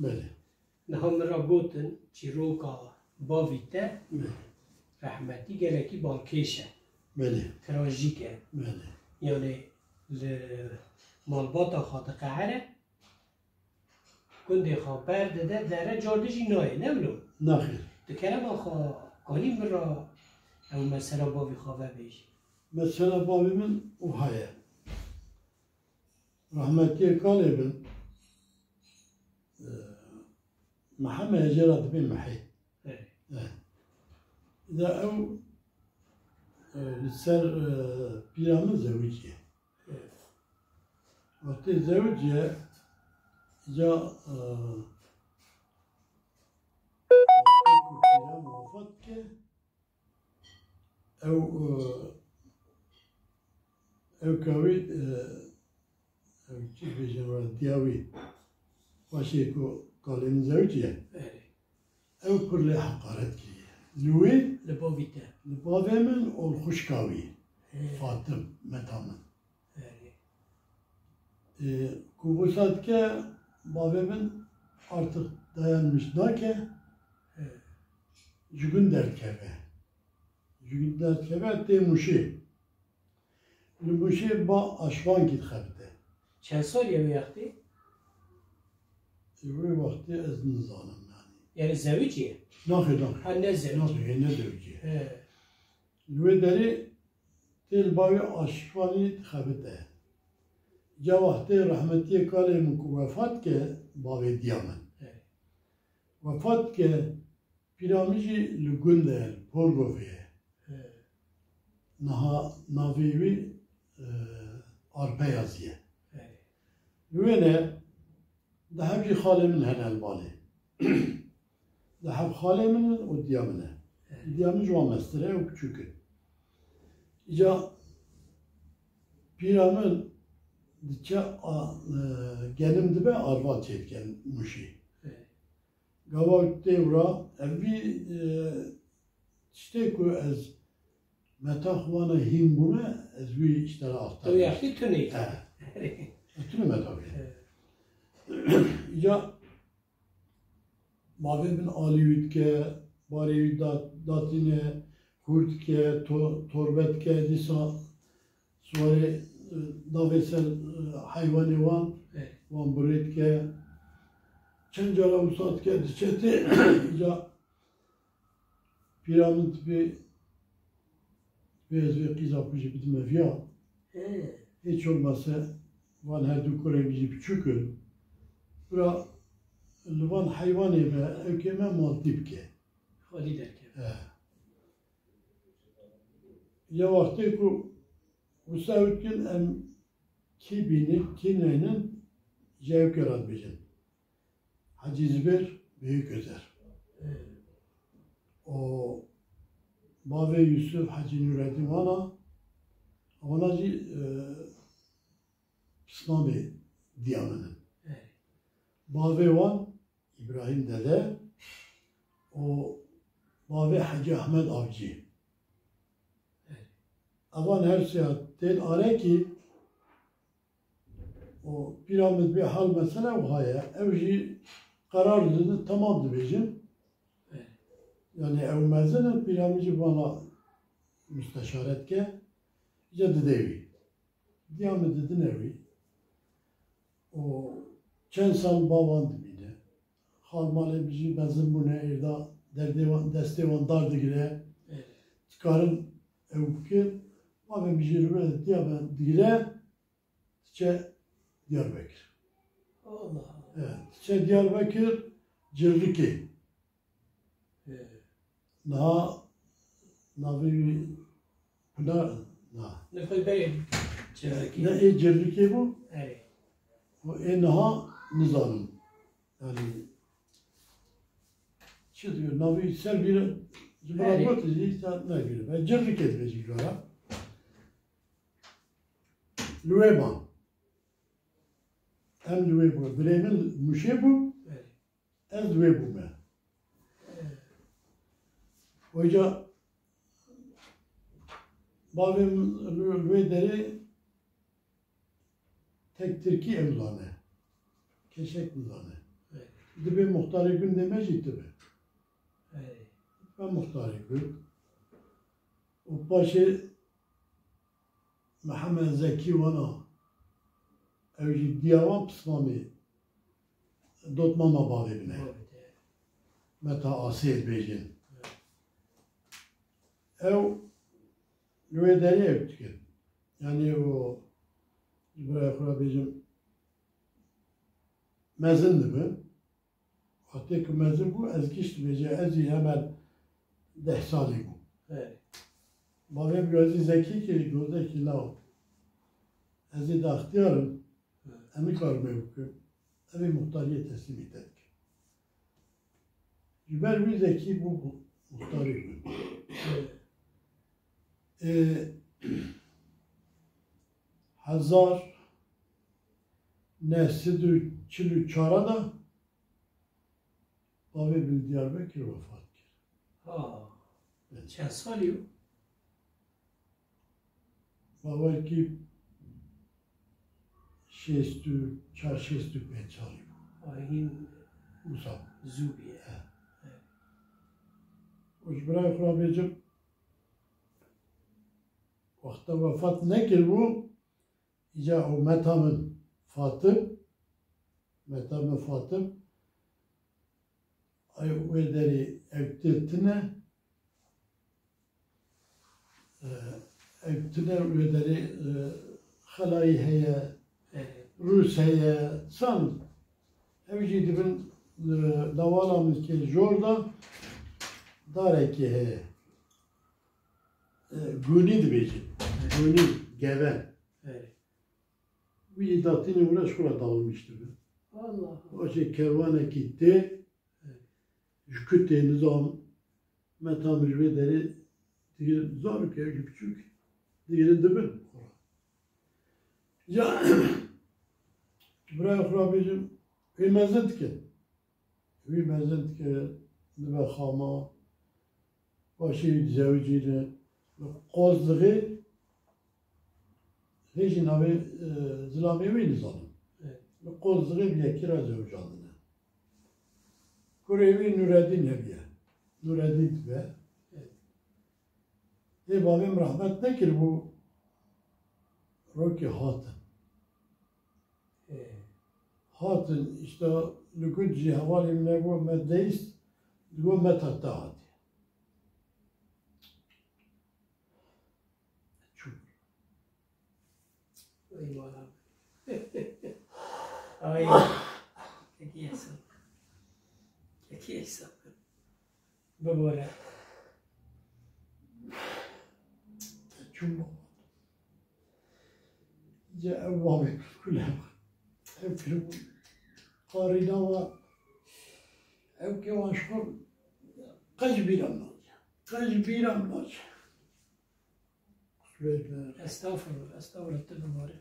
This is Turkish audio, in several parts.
بله نها مرا گوتن چیروکا باویته رحمتی گلکی بالکیشه بله تراژیکه بله یعنی مالباتا خاطر قهره کنده خواه برده ده دره جاردشی نایه نبلو نخیر دکرم آخوا کنیم برا او مثلا باوی خواه بیش مثلا بابی من او هایه رحمتی کالی من محمد جرات بن محي إذا أو لسر بيرامن زوجية وقت الزوجية جاء بيرام وفاتك أو كوي أو كيف يجمع دياوي واشيكو قال من زوجية أو كل حقارات كي لوي لباویته لبابي من والخشكاوي فاطم متامن Kubusat ke babamın artık dayanmış nake jügün derkebe. Jügün derkebe de muşi. Muşi ba aşvan git xabde. چند سال یه وقتی؟ Ve vakti ez nizanım yani. یعنی زوجیه؟ Nakı Ha ne زوجی؟ Nakı ne dövüci. Ve deri tel bavi aşvani xabde. Ya vakti rahmetiye kalemın ku vefat ke bavi diyamen. Vefat ke piramiji lügünde porgoviye. Naha navivi arpa yazıye. Ve ne? Daha bir halemin henel bali. Daha bir halemin o diyamine. Diyamin juan mestere o küçükü. İca piramın diçe gelim dibe arva çetken muşi. Gava devra evi işte ku ez metahvana him buna ez vi işlere aktar. تو یختی تو نیست Tüm metahvana. Ya mavebin aliyütke, bariyüt datine, kurtke, torbetke, disa suare davesel hayvanı van buretke, çencara usatke, diçete ya piramit bir ve kizapıcı bitme vya hiç olmazsa van her dukure bizi küçükül bura Lüvan hayvanı ve ökeme maltipke. خالی درکه Ya vakti ku usavutkin em ki binip ki neynin zevk yaratmışın. Hacı Zübeyir büyük özer. O Bave Yusuf Hacı Nurettin Vana Vanacı İslami diyanının. Bave Van İbrahim Dede o Bave Hacı Ahmet Avcı. Avan her seyahat tel are ki o piramit bir hal mesela o haya evci karar dedi tamamdı bizim. Yani evmezden piramidi bana müsteşaret ke cadı devi. Diyamet dedin evi. O çen sal babandı bile. Halmale bizi bezim bu ne erda destevan dardı gire. Çıkarın evki ve bizi rübet diyamet gire çe Diyarbakır. Allah. Evet. Çe Diyarbakır Cirriki. Navi Pınar Ne koy bey? ne Cirriki bu? Evet. O naha nizanım. Yani şey diyor, navi ser bir zımbırak işte ne gibi. Ben Cirriki edeceklara. Lüeban. Hem Lüeban. Bremen müşebu. Ez Lüebu me. Hoca babam Lüederi tek Türkiye evlanı. Keşek evlanı. Dibe muhtarı gün demeci dibe. اه Ben muhtarı gün. O başı Muhammed Zeki vana evci diyavan pısmami dotmama bavi bine. بابته Meta asiyet bejin. Ev lüvederi ev tüket. Yani o buraya kura bejim mezindi mi? Hatta ki mezin bu ez kişti bece ezi hemen 10 sali bu. اه Bavi gözü zeki ki gözde ki la ezi de ihtiyarım. Emi karmı yok. Evi muhtariye teslim ettik. Jüber bir zeki bu muhtari. Hazar nesidü çilü çara da Bavi bil Diyarbakır vefat etti. اه چند سالیو؟ Baba ki şestü, çarşestü peçali. این Musab. زوبیه Ujbra kurabecim vakta vefat nekir bu ica o metamın Fatım ay vederi evtine vederi halayı heye اه Rus heye san evci dibin davalamız ki jorda dareki heye Guni dibeci Guni geven اه bir idatini uğraş kura dağılmıştı bu. والله O şey kervana gitti. Kütte nizam metamir ve deri diğer zor ki küçük diğeri dibin. Ya buraya kurabicim bilmezdik ki nebe xama başı zevciyle qozdığı hiç navi zilamevi nizamı. Qozdığı bir kira zevcandına. Kurevi Nureddin Hebiye. Nureddin ve babam rahmet nekir bu Roki Hatın. اه Hatın işte lüküdci havalimle bu meddeist bu metatta hadi. Çok. ای مالا آی یکی حساب یکی حساب بباره Çok. Ya evvami kulem. Ev film qarina ve ev kevan şkur kaç bir anlar. Kaç bir anlar. Sürekli. استغفر بباره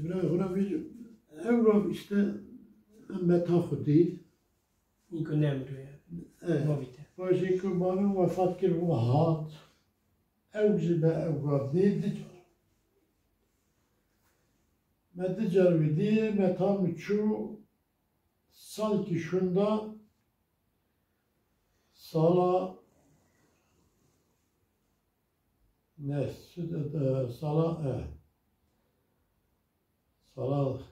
برای خودم ev işte metafudi. این که نمیروه بابیته باشه که babam vefat کرد و hat. Ev jibe ev değil diyor. Medicar ve diye metam şu sanki şunda sala ne sala sala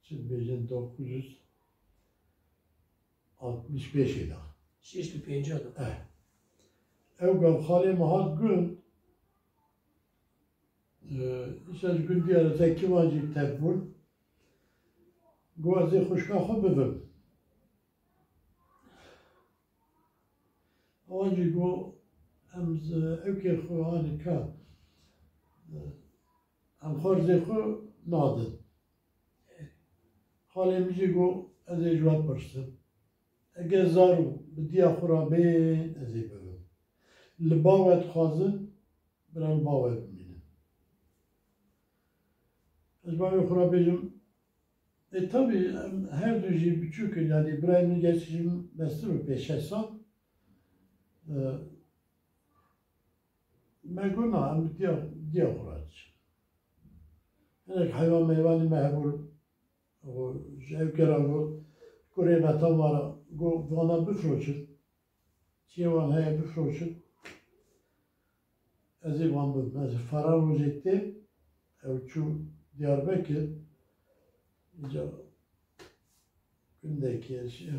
çizmeyeceğin 965 idi. شیش تو پینجا دو Ev gavhali mahat gün işte gün diğer zeki vacip tebul Guazı hoşka xo bibim. Avacı go emz evke xo hani ka em xorze xo nadın. Halimizi go ez ecvat bırsın. Eğer zaru diye xurabe ez bibim. Libavet xazın bir libavet minin. Ez bana xurabecim tabi her düzey küçük yani İbrahim'in geçişim mesleği mi peşesan meguna am diye xuraç. Yani hayvan meyvani mehbul o zevkera bu Kureyveta var, vana bifroçun. Çiyevan heye bifroçun. Ezi van bu. Mesela Faran Rojetti, evçu Diyarbakır, gündeki şey,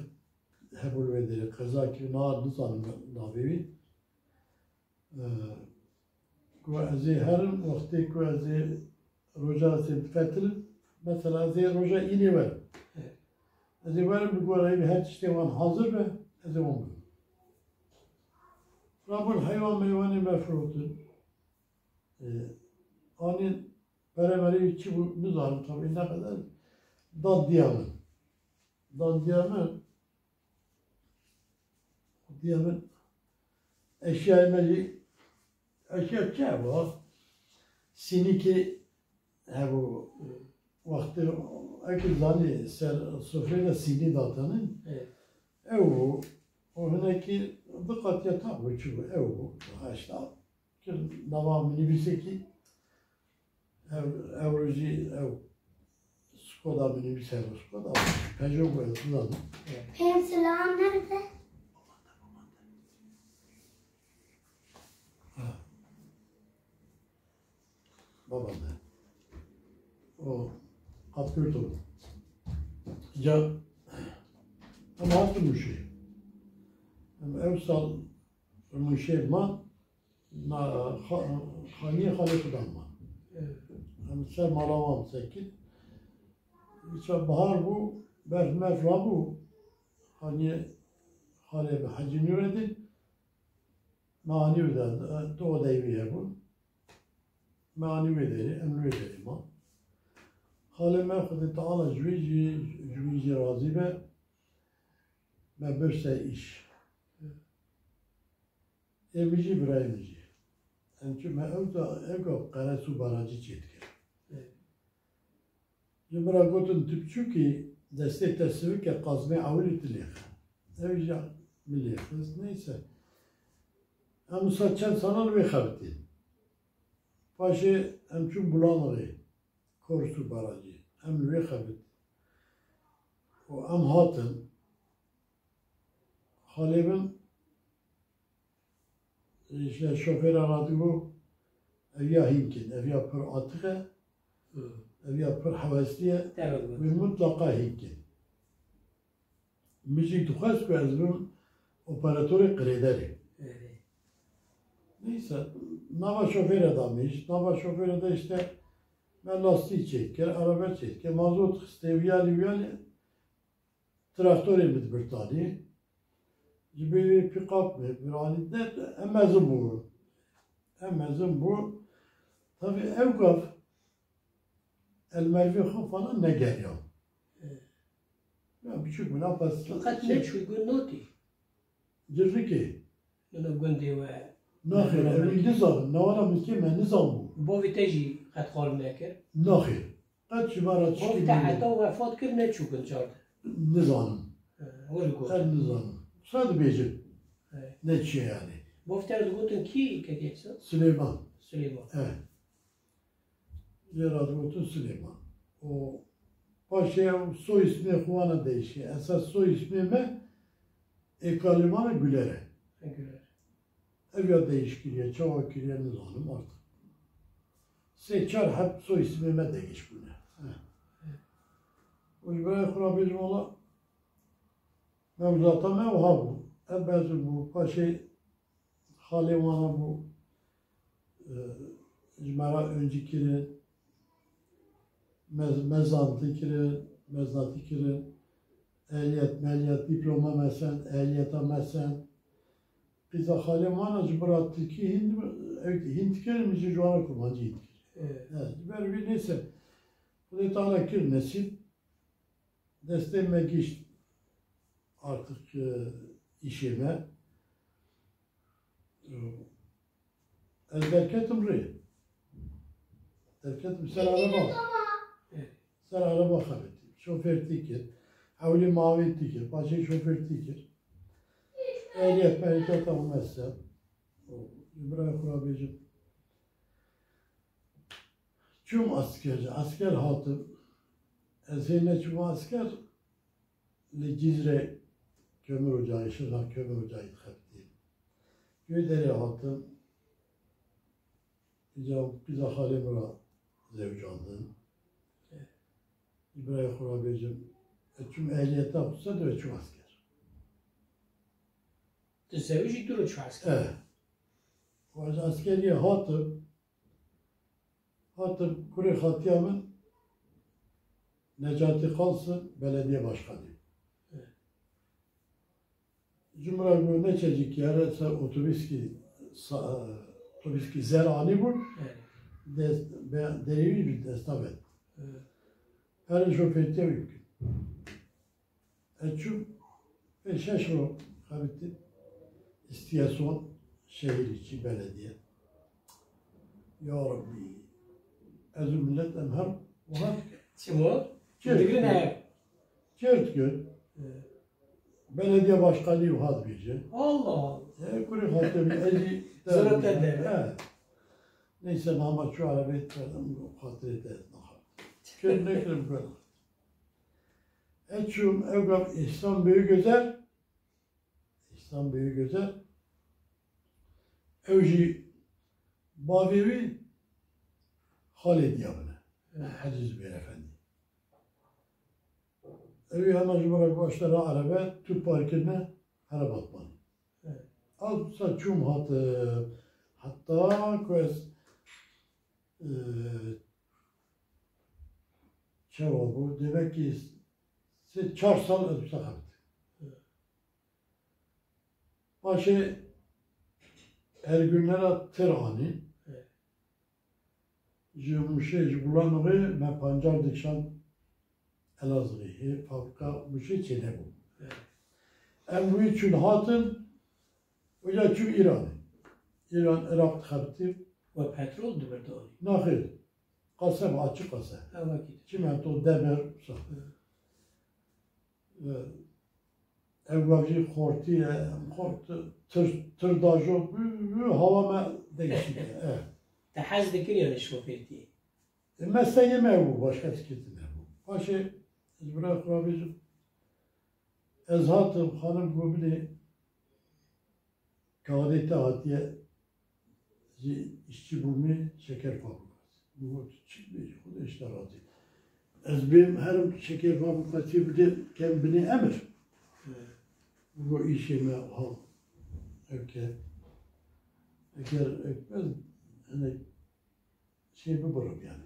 hebul vederi, kazaki nizanım nabevi. Ku ezi her vakti ku ezi roja fetil, mesela ezi roja ini ver. Ezi verim bu arayı her işte van hazır ve ezi van bu. Rabbul hayvan meyvani mefrutun. Anin beremeri içi bu nizanım tabi ne kadar Daddiyamın. Daddiyamın eşya çe var. Siniki bu vakti akıl zani sofrada sini datanın. Evo o hınaki dikkat yatar bu çubuğu. Evo haşta. Dava minibüseki evroji Skoda minibüs Skoda. Peugeot kullandım. Benim silahım nerede? Babam da. O kapıyor oldu. Ya ama hafta bu şey. Evsal bu şey ma khaniye khalifadan ma. Sen malavam sekin. İşte bahar bu, mefra bu. Hani hale bir hacim yüredi. Mani ödedi. Doğu devriye bu. Mani ödedi, emri ödedi ma. Hale mefkudi taala jüvici razı be. Me bürse iş. Emici bir emici. Çünkü me evga karasu barajı çetkir. Cumhur'a gotun tüpçü ki destek tesvik ya kazme avli tiliyek. Evca milliyek. Neyse. Ama saçan sanal ve xabti. Paşe emçün bulanığı. Korsu barajı. Em ve xabti. O em hatın. Halebin işte şoför aradı bu. Evya hinkin. Evya pır atığı. Evya pır havasliye ve mutlaka hikki. Müzik tukhaz ku ezbim operatörü krederi. Neyse, nava şoför adamış, nava şoför de işte ben lastiği çeker, araba çeker, mazot hıste, viyali, traktör emit bir tane. Bir pick-up mı, bir halinde emmezim bu. Tabi evgaf المرفي falan ne geliyor? Ya birçok buna basit. Fakat ne çuygun noti. Cirriki. Nuna gundi ve Nahir, evi nizam. Navara mülkeme nizam bu. bu viteji qed xol nekir. Nahir. Kaç şumara Bu çıkıyor? vite hatta vefat kir ne çuygun çardı. Nizam. Öyle gol. Her nizam. Sadece becim. Ne şey yani? Bu vite gotun ki geçse? Süleyman. Süleyman. Evet. Yerad Gotun Süleyman. O paşaya soy ismi Kuvan'a değişiyor. Esas soy ismime Ekaliman'a Güler'e. Güler. Evya değişkiriye, çava kiriye nizanım artık. Seçer hep soy ismime değiş bunu. O İbrahim Kurabizm ola mevzata mevha bu. Ebbezim bu paşa Halimana bu icmara önceki mezantı kirin, ehliyet, diploma mesen, ehliyeta mesen. Biz Halimana cibratı ki Hint kelimesi juana kurmancı Hint. Evet, böyle bir neyse. Bu da tane kir nesil. Desteğime geçti artık işime. Derketim rey. Derketim sen araba. Sen araba xabetti. Şoför tikir. Havli mavi tikir. Paşa şoför tikir. Ehliyet olmazsa. İbrahim Kurabicim. Çum asker hatım. Ezine çum asker Cizre kömür ocağı, Şırnak kömür ocağı tıkattı. Göyderi hatın, bize Halimura zevcandım. İbrahim Kurabeyciğim, tüm ehliyete tutsa da tüm asker. Tezevücü duru şu asker. Evet. O askeriye hatım Kure Hatiyam'ın Necati Kalsın belediye başkanı. Evet. Cumhurbaşkanı ne çecik yere otobüs ki zerani bu. Evet. Deneyi bir destavet. Evet. Her şoförte mümkün. Çünkü şaşırıyor. Habitti. İstiyason şehir içi belediye. Ya Rabbi. Ez millet emher. Şimdi o? Çert Şimdi gün. ne? Çert gün. Evet. Belediye başkanı yuhad bici. Allah Allah. Kuri hatemi eli. Zarat eder. Neyse ama şu arabayı etmedim. Hatır eder. Kendine kırım böyle. Etçum evgam İhsan Büyük Özer. İhsan Büyük Özer. Evci Bavevi Halid Yavne. Aziz Bey Efendi. Evi hemen cumhuriyet başları araba Türk parkine harap atmanı. Al saçum hatta koyas cevabı demek ki siz 4 sal ödüse kaldı. Başı her günlere tırani. Jumuşe bulanığı me pancar dikşan Elazığ'ı fabrika muşe çene bu. Em bu için hatın öyle çünkü İran Irak tıkattı. Ve petrol düverdi onu. Nahir. Kasem açık kasem. Ha vakit. Çimento, demir, evvacı hortiye, tırdajo, havama değişik. Tehaz dikir yani şoförti. Mesleğim bu, başka tiketim bu. Başı, İbrahim Kurabeyciğim, ezhatım, hanım gobili, kağıdete hatiye, işçi bulmayı, şeker fabrikası. Bu çıkmayacak, o da işler hatiye. Ez benim her şeker fabrikası bir kendini emir. Bu işime hal. Öke. Eğer ekmez, hani şey bir bırak yani.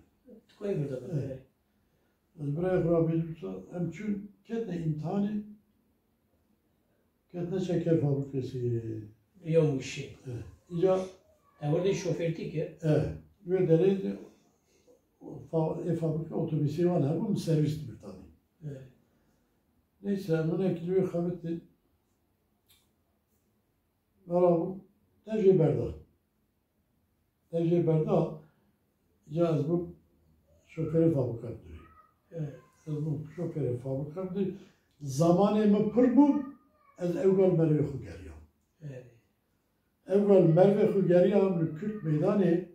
Koy burada böyle. Ez buraya kurabilirse, hem çünkü kendine imtihanı, kendine şeker fabrikası. Yok bu şey. İca, Orada şoförti ki. evet. Ve derece fabrika otobüsü var, bu servis bir tane. Evet. Neyse, bunu ekliyor, kabitti. Merhaba, Tevci Berda. Tevci Berda, cihaz bu şoförü fabrikadır. Evet. Bu şoförü fabrikadır. Zamanımı pır bu, ez evvel merve xu geriyor. Evet. Evvel merve xu geriyor, Kürt meydanı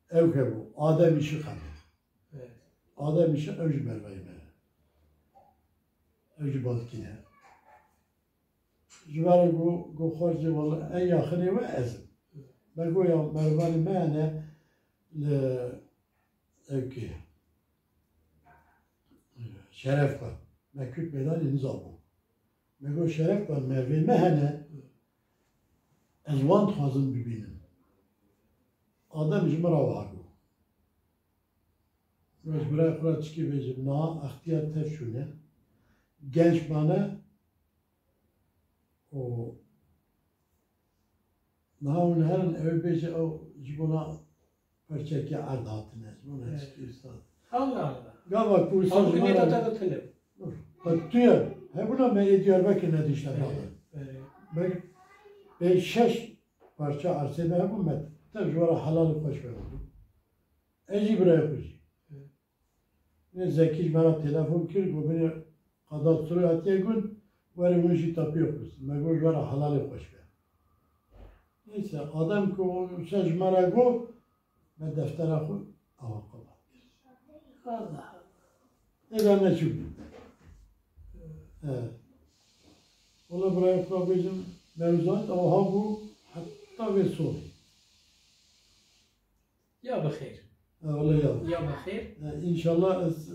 evke bu. Adem işi kanı. Evet. Adem işi evci merveyi me. Evci balkine. Jüveri gu xorci vallahi en yakını ve ezim. Ben goya mervani mene le evki. Şeref var. Ben Kürt meydanı nizamı. Ben go şeref var merveyi mehene ezvan hazım bibinin. Adam jimara var bu. Biz buraya kura çıkı becim. Na ihtiyar tefşune. Genç bana o naun herin evbeci o jibuna perçeki ardatine. Jibuna eski üstad. Allah Allah. Gavak bu Halbuki ne jimara. tata tınır. Bak diyor. He buna me ediyor belki ne dişler kaldı. Evet. Ben 5 parça arsene bu met. Tabi jivara halalı hoş verdi. Eci buraya koyuyor. Ne Zeki bana telefon kir, bu beni kadar süre atiye gün, var bu işi tapıyoruz. Mego jara halali hoş ver. Neyse adam ki o secmara go, ben deftere koy, avakala. Allah. Ne ben ne çıktı? والله برای خدا بجم موضوعات آها بو حتی به صوری یا بخیر والله یا بخیر انشالله از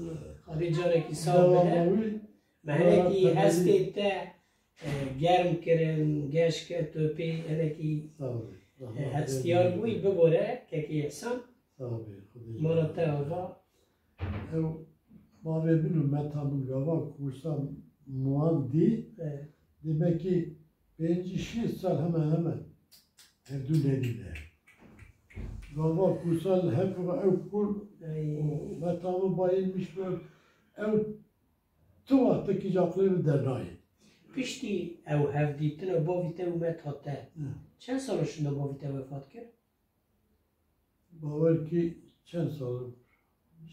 خالی جاره کی سال بده مهنکی هستی تا گرم کرن گش کرد توپی هنکی هستیار بوی ببوره که کی احسان مرتا آقا او ما ببینم متامون گاوا کورسا موان دی demek ki 5-6 سال hemen evdü nedide. Gava kursal hep ev kur metamı bayılmış böyle ev tuvattaki caklığı dernayı. Pişti ev hevdittin o bavite u met hatta. Çend salışında bavite vefat kir? Baver ki çend sal?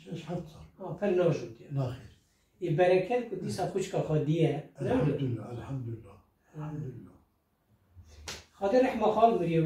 6-7 sal. Ha, per najud ya. Nahir. برکت کو دیسا خوشکا خودیه Elhamdülillah, elhamdülillah. Elhamdülillah. خاطر رحمه خال بریو